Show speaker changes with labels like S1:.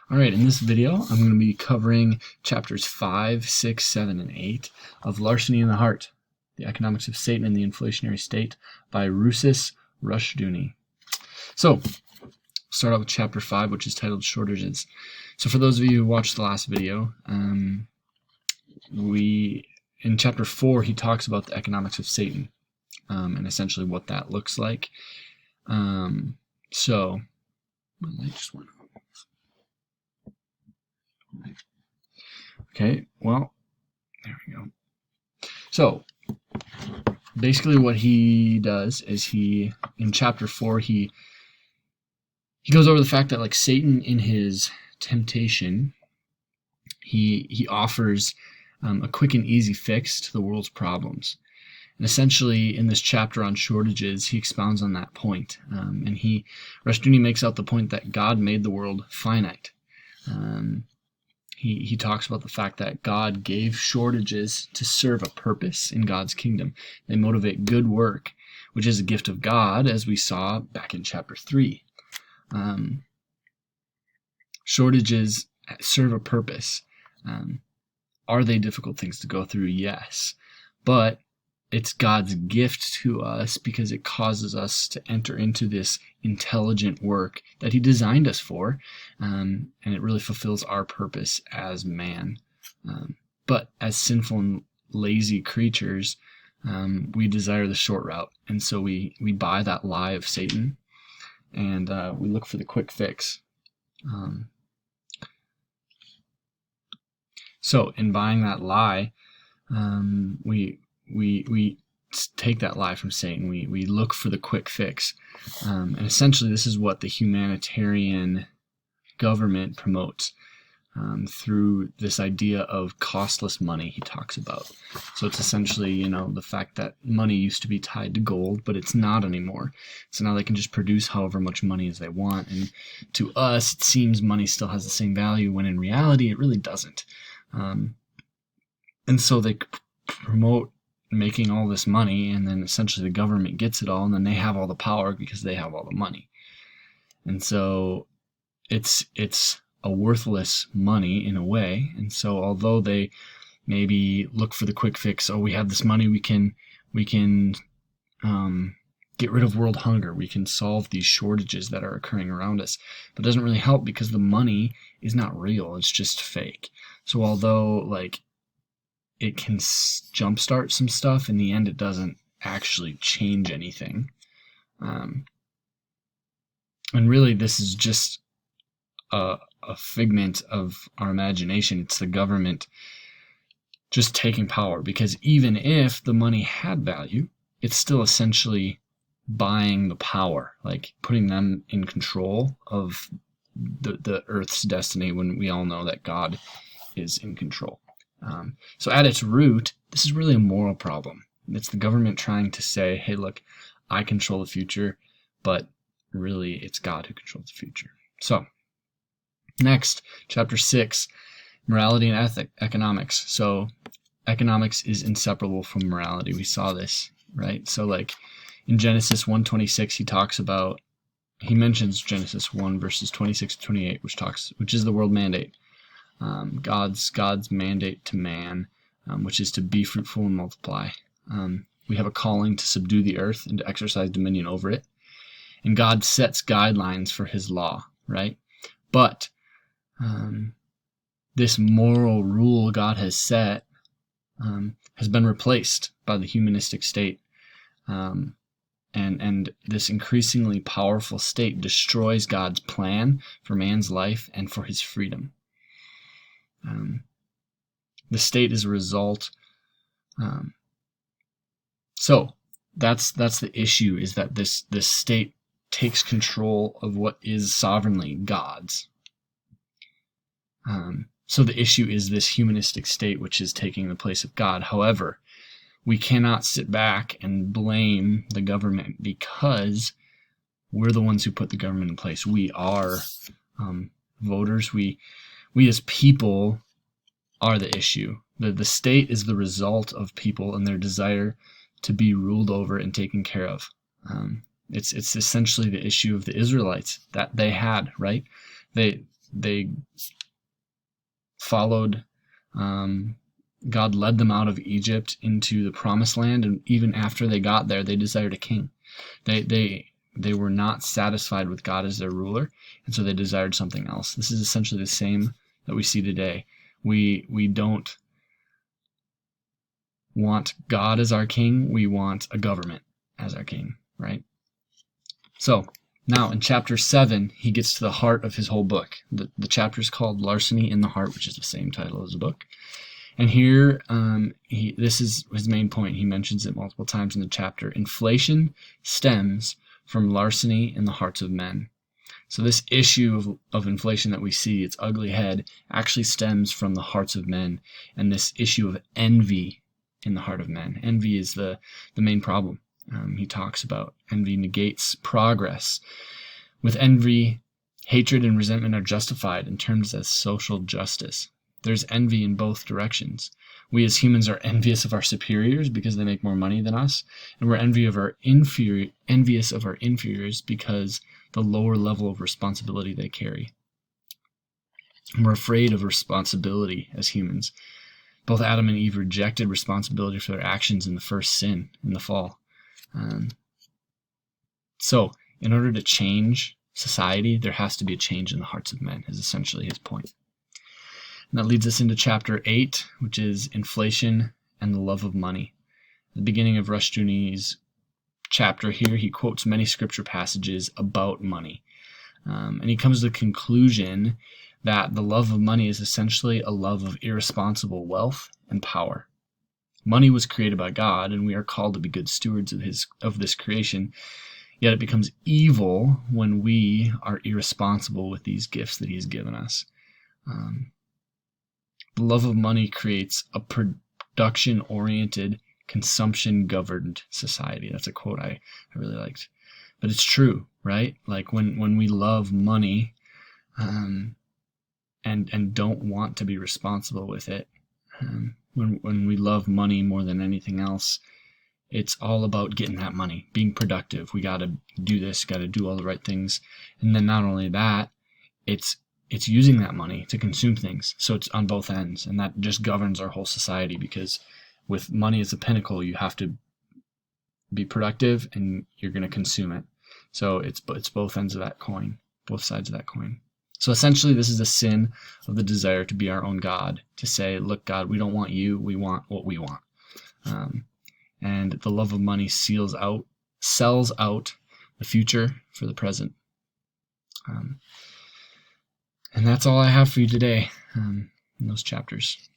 S1: All right, in this video, I'm going to be covering chapters 5, 6, 7, and 8 of Larceny in the Heart, The Economics of Satan and the Inflationary State by Rousas Rushdoony. So, start out with chapter 5, which is titled Shortages. So for those of you who watched the last video, in chapter 4, he talks about the economics of Satan, and essentially what that looks like. So, my light just went off. Okay, well, there we go. So, basically what he does is in chapter 4, he goes over the fact that, like, Satan in his temptation, he offers a quick and easy fix to the world's problems. And essentially, in this chapter on shortages, he expounds on that point. And Rushdoony makes out the point that God made the world finite. He talks about the fact that God gave shortages to serve a purpose in God's kingdom. They motivate good work, which is a gift of God, as we saw back in chapter 3. Shortages serve a purpose. Are they difficult things to go through? Yes. But it's God's gift to us because it causes us to enter into this intelligent work that he designed us for, and it really fulfills our purpose as man. But as sinful and lazy creatures, we desire the short route, and so we buy that lie of Satan, and we look for the quick fix. So in buying that lie, we take that lie from Satan. We look for the quick fix. And essentially this is what the humanitarian government promotes through this idea of costless money he talks about. So it's essentially, the fact that money used to be tied to gold, but it's not anymore. So now they can just produce however much money as they want. And to us, it seems money still has the same value, when in reality, it really doesn't. And so they promote making all this money, and then essentially the government gets it all, and then they have all the power because they have all the money. And so it's a worthless money in a way. And so although they maybe look for the quick fix, we have this money, we can get rid of world hunger, we can solve these shortages that are occurring around us, but it doesn't really help because the money is not real, it's just fake. So although it can jumpstart some stuff, in the end it doesn't actually change anything. And really this is just a figment of our imagination. It's the government just taking power, because even if the money had value, it's still essentially buying the power, like putting them in control of the earth's destiny, when we all know that God is in control. So at its root, this is really a moral problem. It's the government trying to say, hey, look, I control the future, but really it's God who controls the future. So next, chapter 6, morality and economics. So economics is inseparable from morality. We saw this, right? So in Genesis 1:26, he mentions Genesis 1 verses 26 to 28, which is the world mandate. God's mandate to man, which is to be fruitful and multiply. We have a calling to subdue the earth and to exercise dominion over it. And God sets guidelines for his law, right? But this moral rule God has set has been replaced by the humanistic state. And this increasingly powerful state destroys God's plan for man's life and for his freedom. The state is a result. So that's the issue, is that this state takes control of what is sovereignly God's. So the issue is this humanistic state, which is taking the place of God. However, we cannot sit back and blame the government, because we're the ones who put the government in place. We are voters. We as people are the issue. The state is the result of people and their desire to be ruled over and taken care of. It's essentially the issue of the Israelites that they had, right? they followed. God led them out of Egypt into the promised land, and even after they got there, they desired a king. They were not satisfied with God as their ruler, and so they desired something else. This is essentially the same that we see today. We don't want God as our king, we want a government as our king, right? So now in chapter 7, he gets to the heart of his whole book. The chapter is called Larceny in the Heart, which is the same title as the book. And here, this is his main point. He mentions it multiple times in the chapter. Inflation stems from larceny in the hearts of men. So this issue of inflation that we see, its ugly head, actually stems from the hearts of men, and this issue of envy in the heart of men. Envy is the main problem. He talks about envy negates progress. With envy, hatred and resentment are justified in terms of social justice. There's envy in both directions. We as humans are envious of our superiors because they make more money than us, and we're envious of our inferiors because the lower level of responsibility they carry. And we're afraid of responsibility as humans. Both Adam and Eve rejected responsibility for their actions in the first sin, in the fall. So, in order to change society, there has to be a change in the hearts of men, is essentially his point. And that leads us into chapter 8, which is inflation and the love of money. At the beginning of Rushduni's chapter here, he quotes many scripture passages about money. And he comes to the conclusion that the love of money is essentially a love of irresponsible wealth and power. Money was created by God, and we are called to be good stewards of this creation, yet it becomes evil when we are irresponsible with these gifts that he has given us. The love of money creates a production-oriented, consumption-governed society. That's a quote I really liked. But it's true, right? Like when we love money and don't want to be responsible with it, when we love money more than anything else, it's all about getting that money, being productive. We got to do this, got to do all the right things. And then not only that, it's using that money to consume things. So it's on both ends, and that just governs our whole society, because with money as a pinnacle, you have to be productive and you're going to consume it. So it's both ends of that coin, both sides of that coin. So essentially, this is a sin of the desire to be our own God, to say, look, God, we don't want you, we want what we want. And the love of money sells out the future for the present. And that's all I have for you today in those chapters.